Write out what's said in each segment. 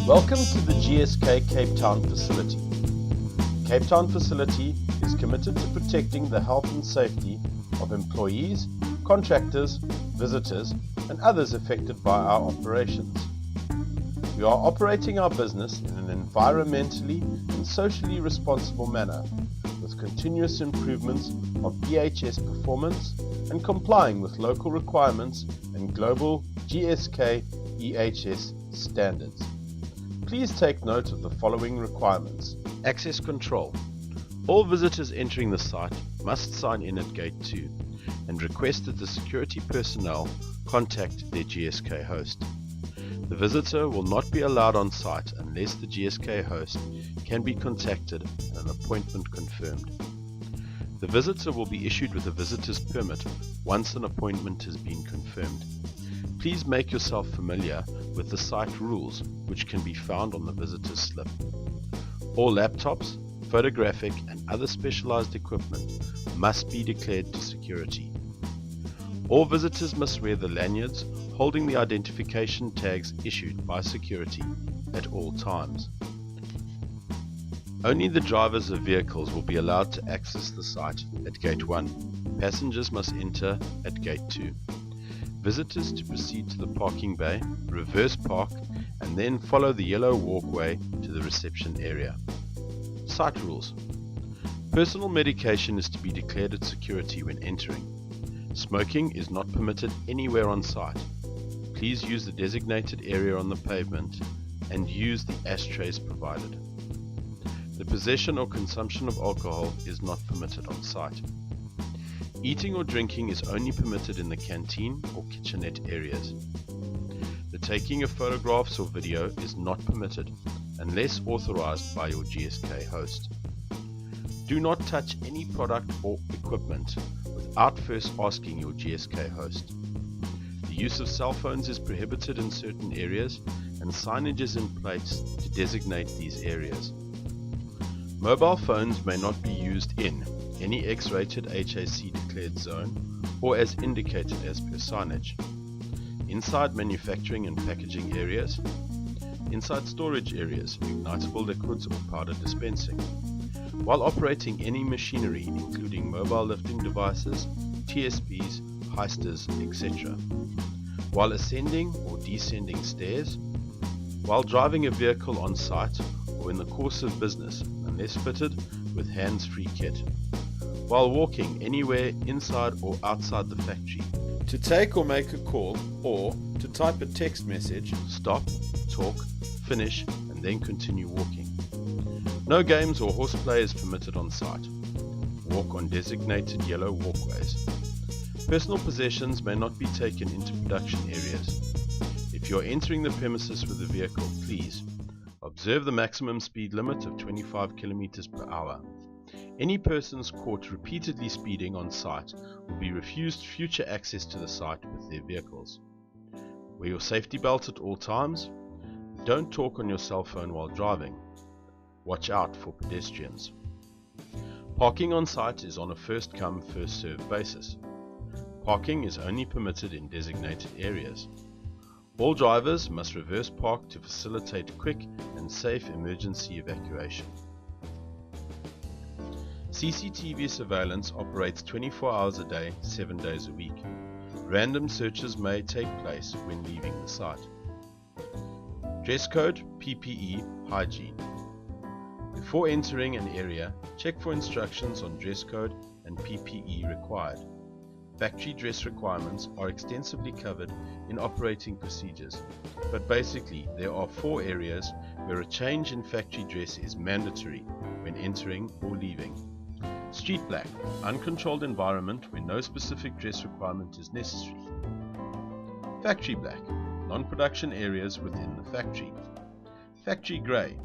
Welcome to the GSK Cape Town facility. Cape Town facility is committed to protecting the health and safety of employees, contractors, visitors, and others affected by our operations. We are operating our business in an environmentally and socially responsible manner, with continuous improvements of EHS performance and complying with local requirements and global GSK EHS standards. Please take note of the following requirements. Access control. All visitors entering the site must sign in at Gate 2 and request that the security personnel contact their GSK host. The visitor will not be allowed on site unless the GSK host can be contacted and an appointment confirmed. The visitor will be issued with a visitor's permit once an appointment has been confirmed. Please make yourself familiar with the site rules, which can be found on the visitor's slip. All laptops, photographic and other specialized equipment must be declared to security. All visitors must wear the lanyards holding the identification tags issued by security at all times. Only the drivers of vehicles will be allowed to access the site at Gate 1. Passengers must enter at Gate 2. Visitors to proceed to the parking bay, reverse park, and then follow the yellow walkway to the reception area. Site rules. Personal medication is to be declared at security when entering. Smoking is not permitted anywhere on site. Please use the designated area on the pavement and use the ashtrays provided. The possession or consumption of alcohol is not permitted on site. Eating or drinking is only permitted in the canteen or kitchenette areas. The taking of photographs or video is not permitted unless authorized by your GSK host. Do not touch any product or equipment without first asking your GSK host. The use of cell phones is prohibited in certain areas, and signage is in place to designate these areas. Mobile phones may not be used in any X-rated HAC declared zone or as indicated as per signage. Inside manufacturing and packaging areas, inside storage areas, ignitable liquids or powder dispensing. While operating any machinery including mobile lifting devices, TSPs, heisters, etc. While ascending or descending stairs. While driving a vehicle on site or in the course of business unless fitted with hands-free kit. While walking anywhere inside or outside the factory. To take or make a call or to type a text message, stop, talk, finish and then continue walking. No games or horseplay is permitted on site. Walk on designated yellow walkways. Personal possessions may not be taken into production areas. If you are entering the premises with a vehicle, please observe the maximum speed limit of 25 km per hour. Any persons caught repeatedly speeding on site will be refused future access to the site with their vehicles. Wear your safety belt at all times. Don't talk on your cell phone while driving. Watch out for pedestrians. Parking on site is on a first come, first served basis. Parking is only permitted in designated areas. All drivers must reverse park to facilitate quick and safe emergency evacuation. CCTV surveillance operates 24 hours a day, 7 days a week. Random searches may take place when leaving the site. Dress code, PPE, hygiene. Before entering an area, check for instructions on dress code and PPE required. Factory dress requirements are extensively covered in operating procedures, but basically there are 4 areas where a change in factory dress is mandatory when entering or leaving. Street black, uncontrolled environment where no specific dress requirement is necessary. Factory black, non-production areas within the factory. Factory grey,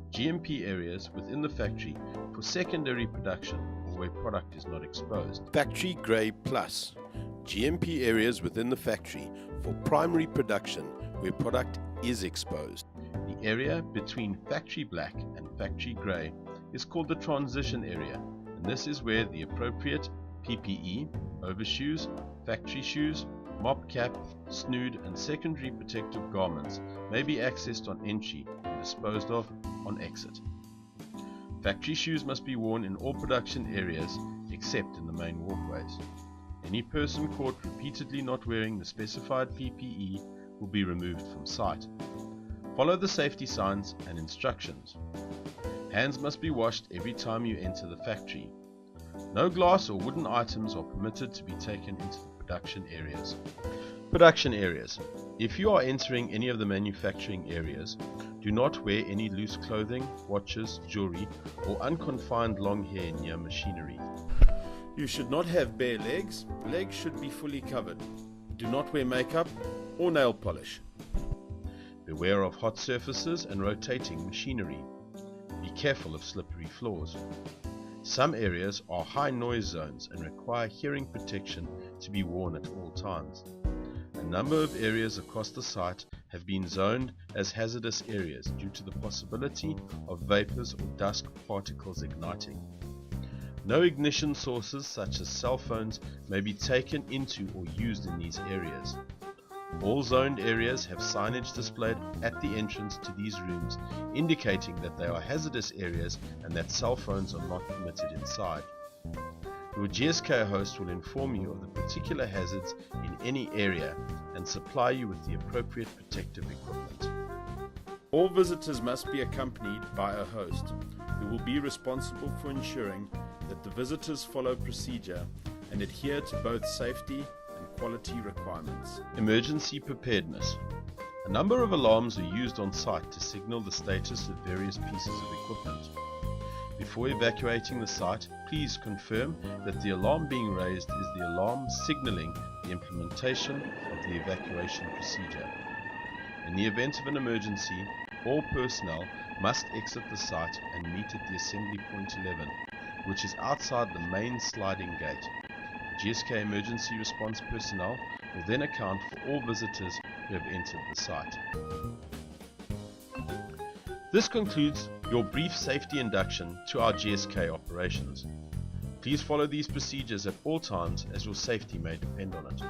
GMP areas within the factory for secondary production or where product is not exposed. Factory grey plus, GMP areas within the factory for primary production where product is exposed. The area between factory black and factory grey is called the transition area, and this is where the appropriate PPE, overshoes, factory shoes, mop cap, snood and secondary protective garments may be accessed on entry disposed of on exit. Factory shoes must be worn in all production areas except in the main walkways. Any person caught repeatedly not wearing the specified PPE will be removed from site. Follow the safety signs and instructions. Hands must be washed every time you enter the factory. No glass or wooden items are permitted to be taken into the production areas. Production areas. If you are entering any of the manufacturing areas, do not wear any loose clothing, watches, jewelry, or unconfined long hair near machinery. You should not have bare legs. Legs should be fully covered. Do not wear makeup or nail polish. Beware of hot surfaces and rotating machinery. Be careful of slippery floors. Some areas are high noise zones and require hearing protection to be worn at all times. A number of areas across the site have been zoned as hazardous areas due to the possibility of vapors or dust particles igniting. No ignition sources such as cell phones may be taken into or used in these areas. All zoned areas have signage displayed at the entrance to these rooms indicating that they are hazardous areas and that cell phones are not permitted inside. Your GSK host will inform you of the particular hazards in any area and supply you with the appropriate protective equipment. All visitors must be accompanied by a host who will be responsible for ensuring that the visitors follow procedure and adhere to both safety and quality requirements. Emergency preparedness. A number of alarms are used on site to signal the status of various pieces of equipment. Before evacuating the site, please confirm that the alarm being raised is the alarm signaling the implementation of the evacuation procedure. In the event of an emergency, all personnel must exit the site and meet at the assembly point 11, which is outside the main sliding gate. GSK emergency response personnel will then account for all visitors who have entered the site. This concludes your brief safety induction to our GSK operations. Please follow these procedures at all times as your safety may depend on it.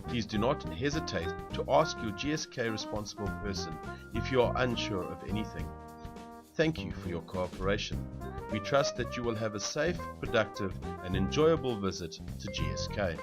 Please do not hesitate to ask your GSK responsible person if you are unsure of anything. Thank you for your cooperation. We trust that you will have a safe, productive and enjoyable visit to GSK.